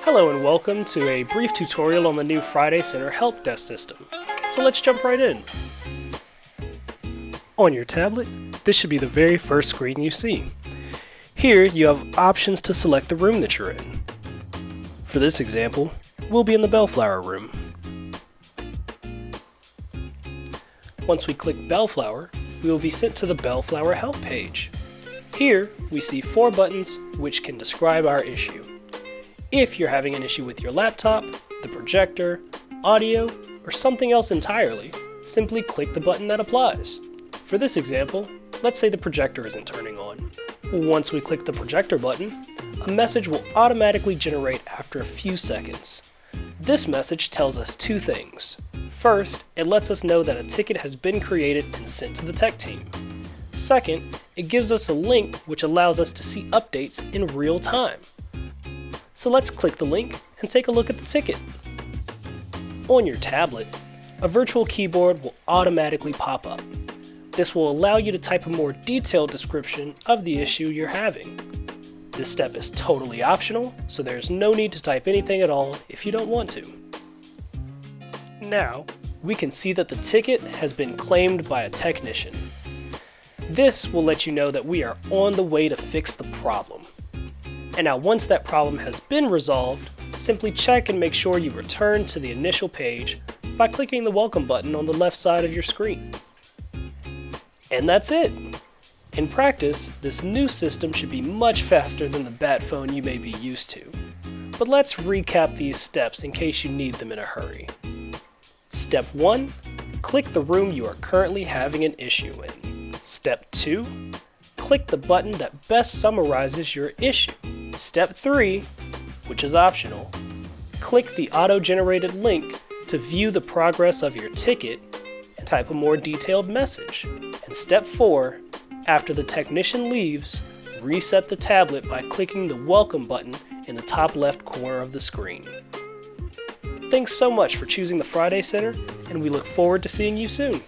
Hello and welcome to a brief tutorial on the new Friday Center help desk system. So let's jump right in. On your tablet, this should be the very first screen you see. Here you have options to select the room that you're in. For this example, we'll be in the Bellflower room. Once we click Bellflower, we will be sent to the Bellflower help page. Here we see 4 buttons which can describe our issue. If you're having an issue with your laptop, the projector, audio, or something else entirely, simply click the button that applies. For this example, let's say the projector isn't turning on. Once we click the projector button, a message will automatically generate after a few seconds. This message tells us 2 things. First, it lets us know that a ticket has been created and sent to the tech team. Second, it gives us a link which allows us to see updates in real time. So let's click the link and take a look at the ticket. On your tablet, a virtual keyboard will automatically pop up. This will allow you to type a more detailed description of the issue you're having. This step is totally optional, so there's no need to type anything at all if you don't want to. Now, we can see that the ticket has been claimed by a technician. This will let you know that we are on the way to fix the problem. And now once that problem has been resolved, simply check and make sure you return to the initial page by clicking the welcome button on the left side of your screen. And that's it! In practice, this new system should be much faster than the bat phone you may be used to. But let's recap these steps in case you need them in a hurry. Step 1. Click the room you are currently having an issue in. Step 2. Click the button that best summarizes your issue. Step 3, which is optional, click the auto-generated link to view the progress of your ticket and type a more detailed message. And step 4, after the technician leaves, reset the tablet by clicking the welcome button in the top left corner of the screen. Thanks so much for choosing the Friday Center, and we look forward to seeing you soon.